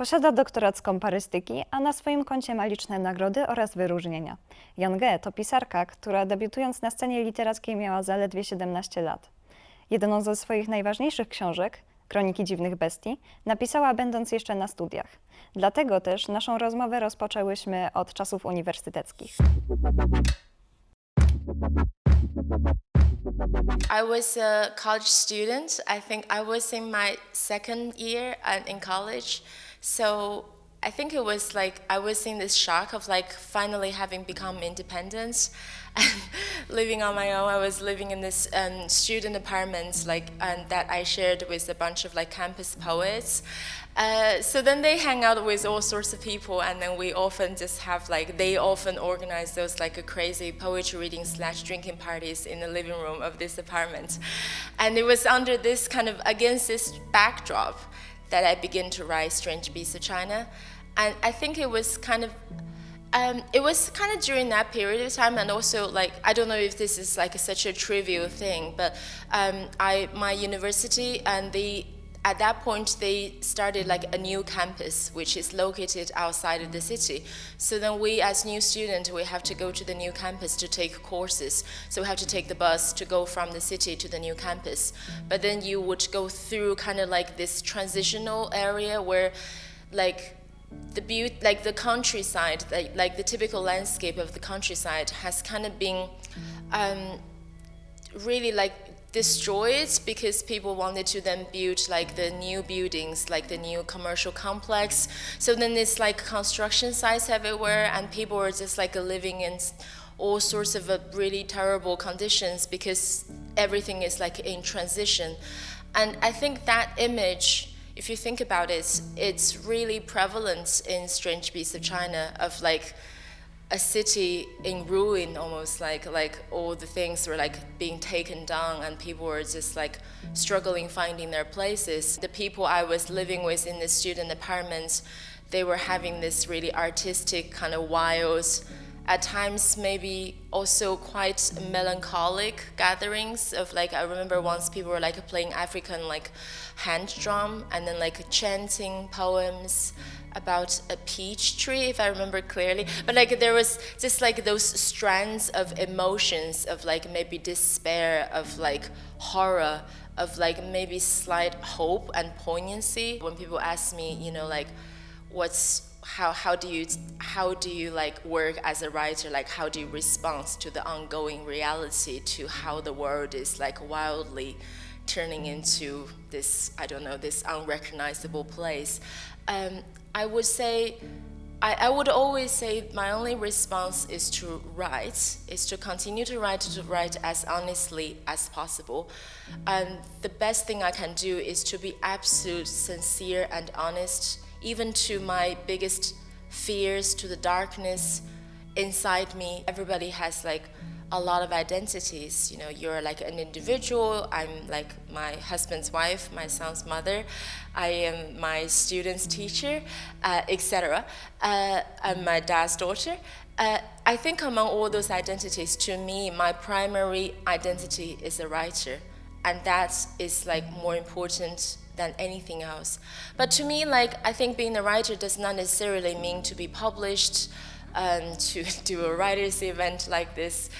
Posiada doktoracką parystyki, a na swoim koncie ma liczne nagrody oraz wyróżnienia. Young to pisarka, która debiutując na scenie literackiej miała zaledwie 17 lat. Jedną ze swoich najważniejszych książek, Kroniki dziwnych bestii, napisała będąc jeszcze na studiach. Dlatego też naszą rozmowę rozpoczęłyśmy od czasów uniwersyteckich. I was a college student. I think I was in my second year in college. So I think it was like I was in this shock of like finally having become independent and living on my own. I was living in this student apartment that I shared with a bunch of like campus poets. So then they hang out with all sorts of people, and then we often just have they often organize those crazy poetry reading / drinking parties in the living room of this apartment. And it was under this against this backdrop that I began to write Strange Beasts of China. And I think it was kind of during that period of time, and also I don't know if this is such a trivial thing, but my university and at that point they started a new campus which is located outside of the city. So then we as new students, we have to go to the new campus to take courses. So we have to take the bus to go from the city to the new campus. But then you would go through this transitional area where the countryside, the typical landscape of the countryside has been really destroyed because people wanted to then build the new buildings, the new commercial complex. So then it's construction sites everywhere, and people are just living in all sorts of really terrible conditions because everything is in transition. And I think that image, if you think about it, it's really prevalent in Strange Beasts of China, of a city in ruin, almost like all the things were being taken down, and people were just struggling finding their places. The people I was living with in the student apartments, they were having this really artistic wild, at times maybe also quite melancholic gatherings of I remember once people were playing African hand drum and then chanting poems about a peach tree, if I remember clearly. But there was just those strands of emotions of maybe despair, of horror, of maybe slight hope and poignancy. When people ask me, how do you work as a writer, how do you respond to the ongoing reality, to how the world is wildly turning into this, I don't know, this unrecognizable place. I would say, I would always say my only response is to write, is to continue to write as honestly as possible. And the best thing I can do is to be absolute, sincere and honest, even to my biggest fears, to the darkness inside me. Everybody has a lot of identities. You're an individual. I'm my husband's wife, my son's mother. I am my student's teacher, etc. I'm my dad's daughter. I think among all those identities, to me, my primary identity is a writer, and that is more important than anything else. But to me, I think being a writer does not necessarily mean to be published, to do a writer's event like this.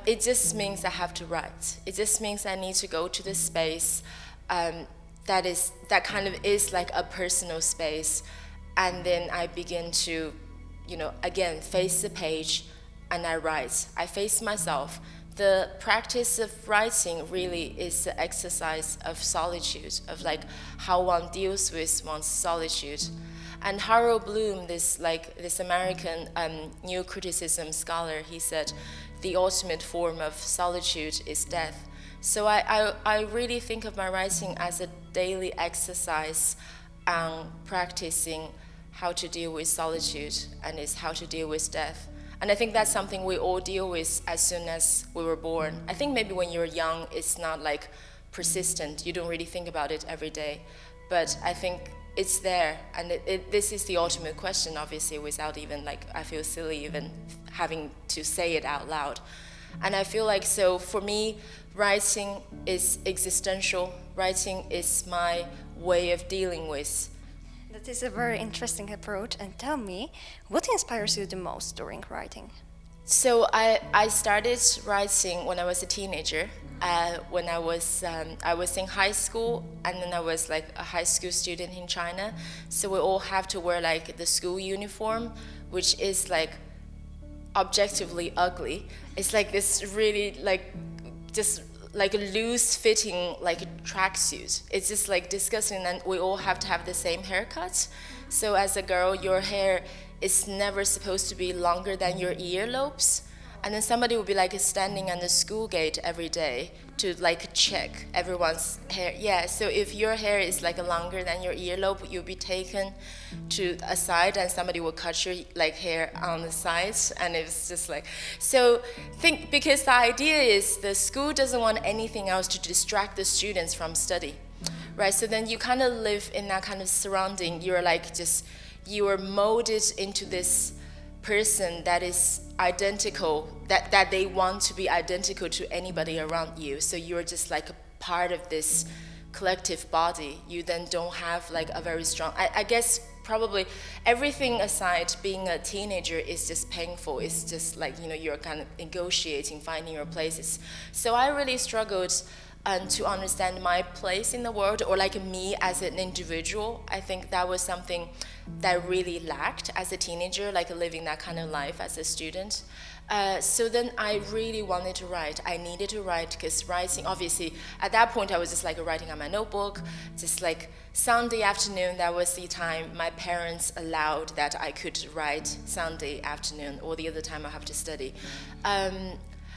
It just means I have to write. It just means I need to go to the space that is a personal space, and then I begin to, again, face the page, and I write. I face myself. The practice of writing really is the exercise of solitude, of how one deals with one's solitude. And Harold Bloom, this American new criticism scholar, he said, the ultimate form of solitude is death. So I really think of my writing as a daily exercise on practicing how to deal with solitude, and is how to deal with death. And I think that's something we all deal with as soon as we were born. I think maybe when you're young, it's not persistent. You don't really think about it every day. But I think it's there, and this is the ultimate question, obviously, without even I feel silly even having to say it out loud. And I feel so for me, writing is existential. Writing is my way of dealing with That is a very interesting approach. And tell me, what inspires you the most during writing? So I started writing when I was a teenager. When I was in high school, and then I was like a high school student in China. So we all have to wear like the school uniform, which is like objectively ugly. It's like this really like just like a loose fitting like tracksuit. It's just like disgusting, and we all have to have the same haircut. So as a girl, your hair is never supposed to be longer than your earlobes. And then somebody would be like standing on the school gate every day to like check everyone's hair. Yeah, so if your hair is like longer than your earlobe, you'll be taken to a side and somebody will cut your like hair on the sides, and it's just like, so because the idea is the school doesn't want anything else to distract the students from study, right? So then you kind of live in that kind of surrounding. You're like you are molded into this person that is identical, that they want to be identical to anybody around you. So you're just like a part of this collective body. You then don't have like a very strong, I guess probably everything aside, being a teenager is just painful. It's just like, you're kind of negotiating, finding your places. So I really struggled to understand my place in the world, or like me as an individual. I think that was something that I really lacked as a teenager, like living that kind of life as a student. So then I really wanted to write. I needed to write, because writing, obviously, at that point I was just like writing on my notebook, just like Sunday afternoon, that was the time my parents allowed that I could write Sunday afternoon, or the other time I have to study.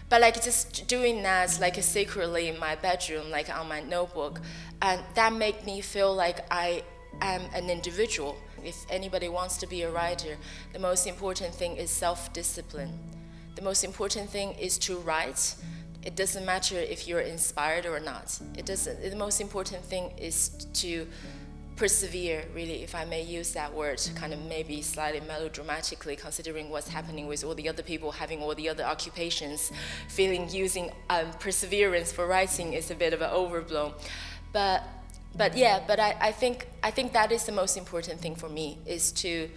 But like just doing that like secretly in my bedroom, like on my notebook, and that made me feel like I am an individual. If anybody wants to be a writer, the most important thing is self-discipline. The most important thing is to write. It doesn't matter if you're inspired or not. The most important thing is to persevere, really, if I may use that word, kind of maybe slightly melodramatically, considering what's happening with all the other people having all the other occupations, using perseverance for writing is a bit of an overblown. But I think that is the most important thing for me, is to,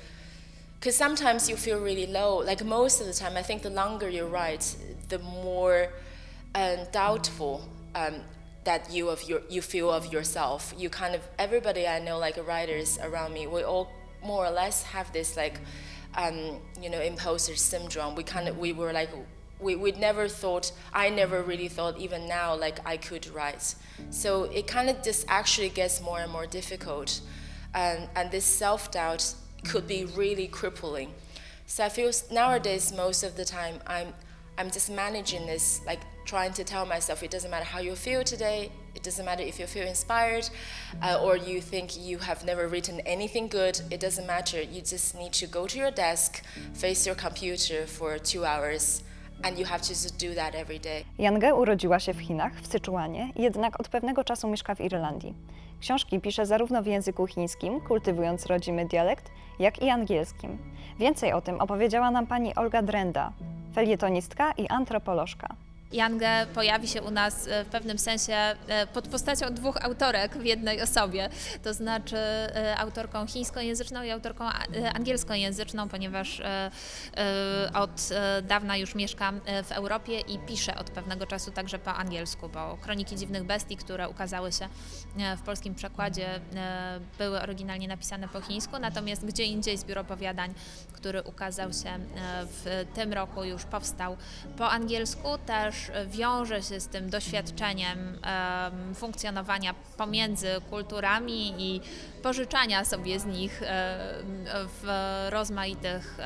because sometimes you feel really low. Like most of the time, I think the longer you write, the more doubtful that you feel of yourself. You kind of, everybody I know, like writers around me, we all more or less have this like, imposter syndrome. We never thought, I never really thought, even now, like I could write. So it kind of just actually gets more and more difficult. And this self-doubt could be really crippling. So I feel nowadays, most of the time, I'm just managing this, like trying to tell myself, it doesn't matter how you feel today, it doesn't matter if you feel inspired, or you think you have never written anything good, it doesn't matter. You just need to go to your desk, face your computer for 2 hours, and you have to just do that every day. Yang urodziła się w Chinach, w Syczuanie, jednak od pewnego czasu mieszka w Irlandii. Książki pisze zarówno w języku chińskim, kultywując rodzimy dialekt, jak i angielskim. Więcej o tym opowiedziała nam pani Olga Drenda, felietonistka i antropolożka. Yang pojawi się u nas w pewnym sensie pod postacią 2 autorek w jednej osobie, to znaczy autorką chińskojęzyczną i autorką angielskojęzyczną, ponieważ od dawna już mieszka w Europie i pisze od pewnego czasu także po angielsku, bo Kroniki dziwnych bestii, które ukazały się w polskim przekładzie, były oryginalnie napisane po chińsku, natomiast gdzie indziej zbiór opowiadań, który ukazał się w tym roku, już powstał po angielsku, też wiąże się z tym doświadczeniem funkcjonowania pomiędzy kulturami i pożyczania sobie z nich w rozmaitych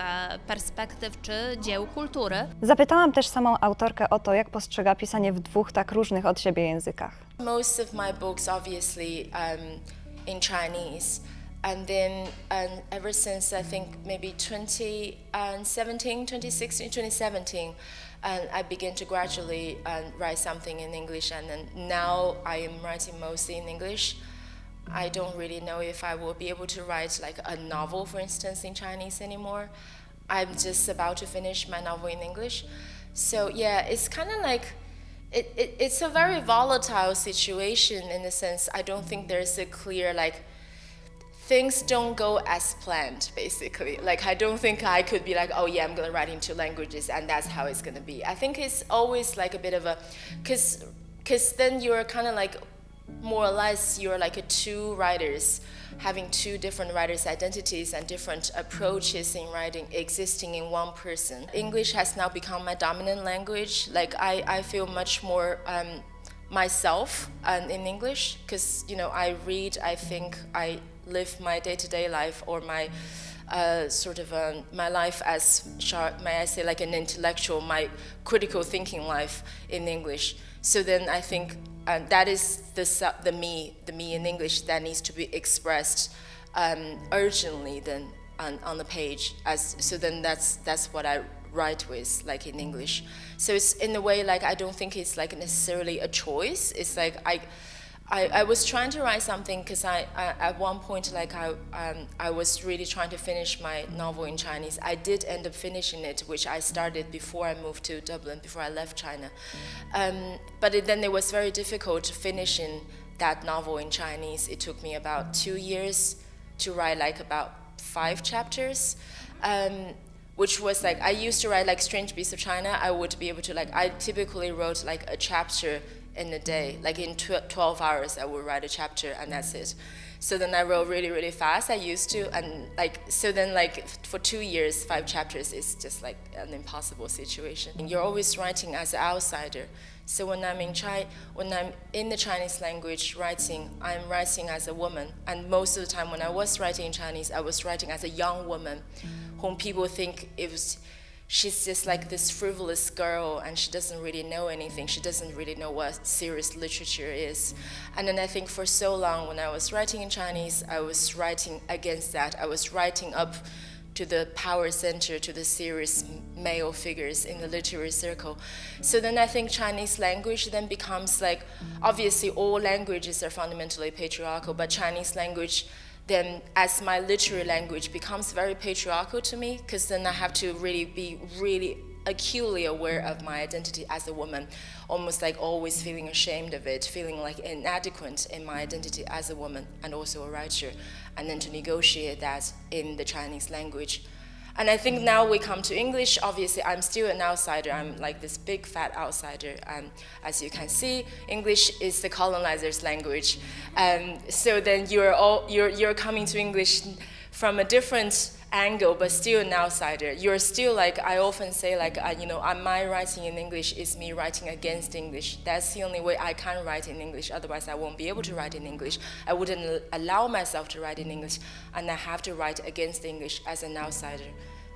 perspektyw czy dzieł kultury. Zapytałam też samą autorkę o to, jak postrzega pisanie w 2 tak różnych od siebie językach. Most of my books obviously in Chinese. And then ever since I think maybe 2017, I began to gradually write something in English, and then now I am writing mostly in English. I don't really know if I will be able to write like a novel, for instance, in Chinese anymore. I'm just about to finish my novel in English. So yeah, it's kind of like, it's a very volatile situation in the sense I don't think there's a clear like things don't go as planned, basically. Like, I don't think I could be like, oh yeah, I'm gonna write in 2 languages and that's how it's gonna be. I think it's always like a bit of a, cause then you're kind of like, more or less, you're like a 2 writers, having 2 different writers' identities and different approaches in writing existing in one person. English has now become my dominant language. Like, I feel much more myself in English, because, you know, I read, I think, I live my day-to-day life, or my my life as, may I say, like an intellectual, my critical thinking life in English. So then I think that is the me in English that needs to be expressed urgently then on the page. So then that's what I write with, like in English. So it's in a way like I don't think it's like necessarily a choice. It's like I was trying to write something because I at one point, like I was really trying to finish my novel in Chinese. I did end up finishing it, which I started before I moved to Dublin, before I left China. But then it was very difficult finishing that novel in Chinese. It took me about 2 years to write like about 5 chapters. Which was like, I used to write like Strange Beasts of China. I would be able to like, I typically wrote like a chapter in a day, like in 12 hours I would write a chapter and that's it. So then I wrote really, really fast, I used to, and like, so then like for 2 years, 5 chapters is just like an impossible situation. And you're always writing as an outsider. So when I'm in the Chinese language writing, I'm writing as a woman. And most of the time when I was writing in Chinese, I was writing as a young woman whom people think she's just like this frivolous girl and she doesn't really know anything. She doesn't really know what serious literature is. And then I think for so long when I was writing in Chinese, I was writing against that. I was writing up to the power center, to the serious male figures in the literary circle. So then I think Chinese language then becomes like, obviously all languages are fundamentally patriarchal, but Chinese language then as my literary language becomes very patriarchal to me, because then I have to really be really acutely aware of my identity as a woman, almost like always feeling ashamed of it, feeling like inadequate in my identity as a woman and also a writer, and then to negotiate that in the Chinese language. And I think now we come to English, obviously I'm still an outsider, I'm like this big fat outsider. As you can see, English is the colonizer's language. So then you're coming to English from a different angle, but still an outsider. You're still like, I often say like, my writing in English is me writing against English. That's the only way I can write in English, otherwise I won't be able to write in English. I wouldn't allow myself to write in English, and I have to write against English as an outsider.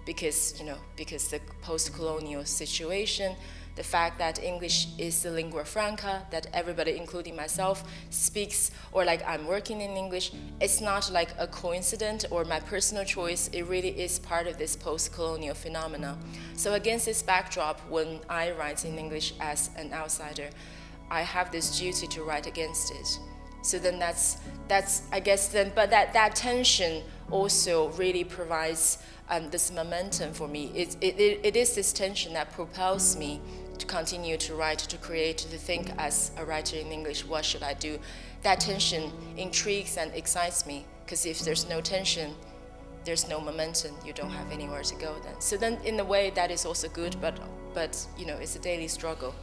Because the post-colonial situation, the fact that English is the lingua franca, that everybody, including myself, speaks, or like I'm working in English, it's not like a coincidence or my personal choice, it really is part of this post-colonial phenomena. So against this backdrop, when I write in English as an outsider, I have this duty to write against it. So then that's I guess then, but that tension also really provides this momentum for me. It is this tension that propels me to continue to write, to create, to think as a writer in English, what should I do? That tension intrigues and excites me, because if there's no tension, there's no momentum, you don't have anywhere to go then. So then in a way that is also good, but it's a daily struggle.